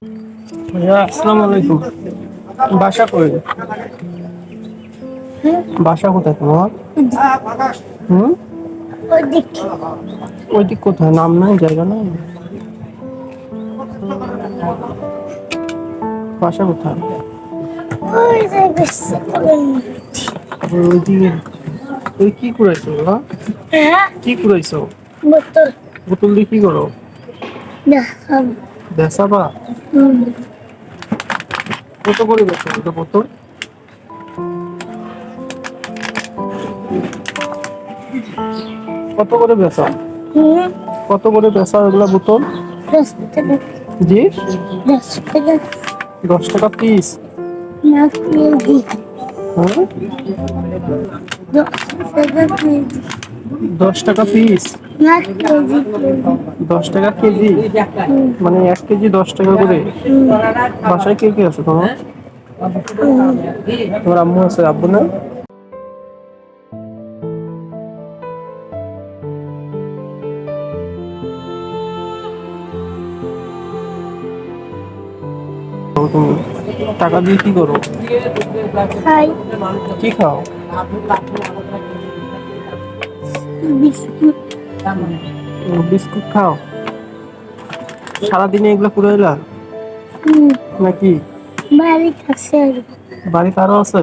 ভাইয়া আসসালামু আলাইকুম। বাসা কই? বাসা কোথায় তোমার? হুম, ওইদিক কোথায়? নাম নাই, জায়গা নাই? বাসা কোথায়? ওইদিকে। ওই কি কুড়াইছো বাবা? কি কুড়াইছো? বোতল দিয়ে কি করো? বেচাবা? কত করে বেচো ওটা বোতল? কত করে বেচা? কত করে বেচা ওগুলা বোতল? জি, 10 টাকা পিস। হ্যাঁ, 10 টাকা পিস। 10 টাকা কেজি? মানে 1 কেজি 10 টাকা করে? বাসায় কে কে আছে তোমার? তোমার আম্মু আছে, আব্বু না? তুমি টাকা দিয়ে কি করো? কি খাও? বিস্কুট খাও? সারাদিনে এগুলো পুরাইলা নাকি? বাড়িতে আরো আছে?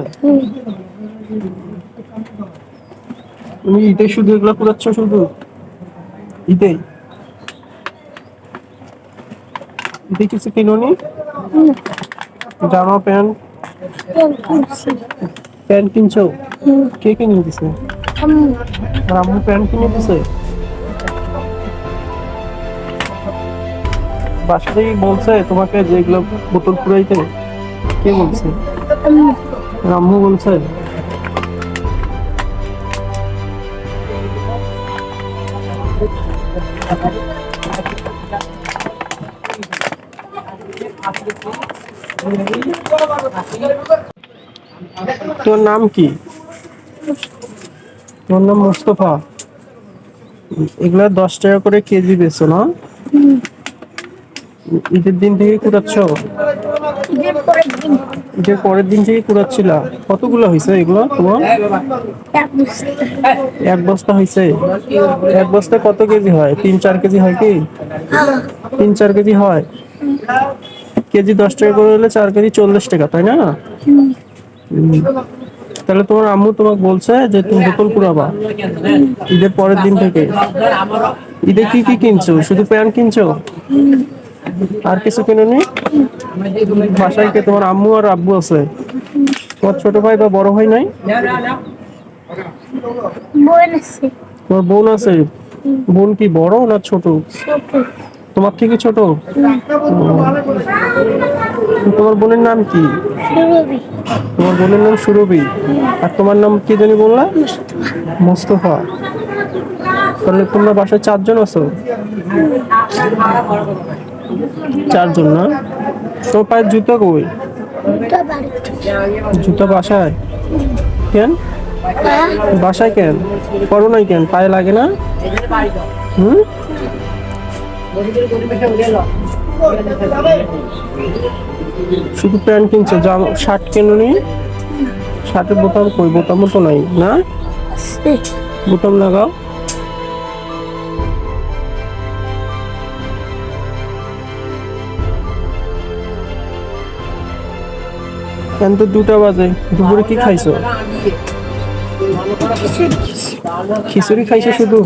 তুমি ঈদে শুধু এগুলো পুরাচ্ছ? শুধু ঈদে? ঈদে কিছু কিনোনি? জামা প্যান্ট? প্যান্ট কিনছো? কে কিনে দিছে? আর আম্মু প্যান্ট কিনে দিছে? বাসা থেকে বলছে তোমাকে যে এগুলো বোতল পুরাইতে? কে বলছে? আম্মু বলছে? তোর নাম কি? তোর নাম মুস্তফা? এগুলা 10 টাকা করে কেজি বেচো না? ঈদের দিন থেকে কুড়াচ্ছ? ঈদের পরের দিন থেকে কুড়াচ্ছিলা? কতগুলো হয়েছে এগুলো তোমার? 1 বস্তা হয়েছে? 1 বস্তা কত কেজি হয়? 3-4 কেজি হয় কি? 3-4 কেজি হয়? কেজি 10 টাকা করে হলে 4 কেজি 40 টাকা, তাই না? তাহলে তোমার আম্মু তোমাকে বলছে যে তুমি বোতল কুড়াবা ঈদের পরের দিন থেকে? ঈদে কি কি কিনছো? শুধু প্যান্ট কিনছো? আর কিছু কিনোনি? বাসায় কে তোমার আম্মু আর আব্বু আছে? তোমার ছোট ভাই বা বড় ভাই নাই? তোমার বোন আছে? বোন কি বড় না ছোট? তোমার থেকে ছোট? তোমার বোনের নাম কি? তোমার বোনের নাম সুরভি। আর তোমার নাম কি জানি বললা? মোস্তফা। তাহলে তোমরা বাসায় 4 জন আছো? 4 জন না? তোর পায়ের জুতা কই? জুতা বাসায়? কেন বাসায় কেন পরো নাই? কেন পায়ে লাগে না? হুম, শুধু প্যান্ট কিনছো, জামা শার্ট কেননি? শার্টের বোতাম কই? বোতামও তো নাই না? বোতাম লাগাও। কেন তো 2টা বাজে, দুপুরে কি খাইছো? খিচুড়ি খাইছো শুধু?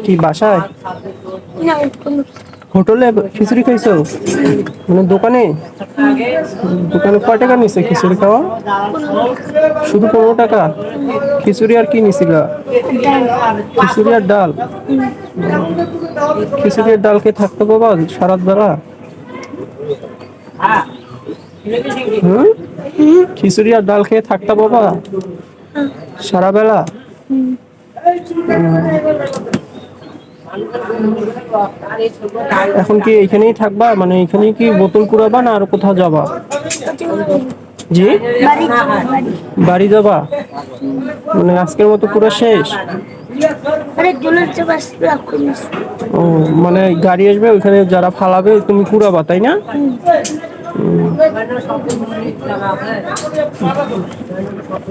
কি বাসায়? হোটেলে খিচুড়ি খাইছো? মানে দোকানে? দোকানে কয় টাকা নিছে খিচুড়ি খাওয়া? শুধু 15 টাকা? খিচুড়ি আর কি নিছিলা? খিচুড়ি আর ডাল? খিচুড়ি আর ডাল কে থাকতে বাবা সারাত বেলা? হুম, খিচুড়ি আর ডাল খেয়ে থাকতা বাবা সারা বেলা? এখন কি এখানেই থাকবা? মানে এখানেই কি বোতল কুড়াবা না আর কোথাও যাবা? জি, বাড়ি যাবা? মানে আজকের মতো পুরো শেষ? অনেক দূরের চেয়ে বাস রাখুন। ও মানে গাড়ি আসবে ওখানে যারা ফালাবে তুমি কুড়াবা তাই না?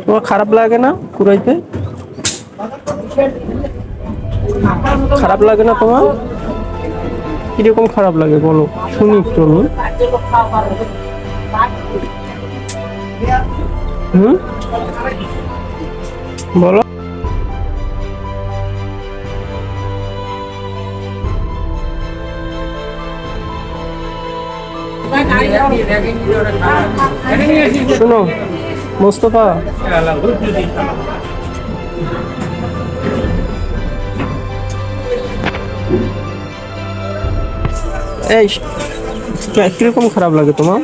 তোমার খারাপ লাগে না কুড়াইতে? খারাপ লাগে না তোমার? কিরকম খারাপ লাগে বলো শুনি একটু আমি। হুম, বলো। শোনো মোস্তফা, এই কিরকম খারাপ লাগে তোমার?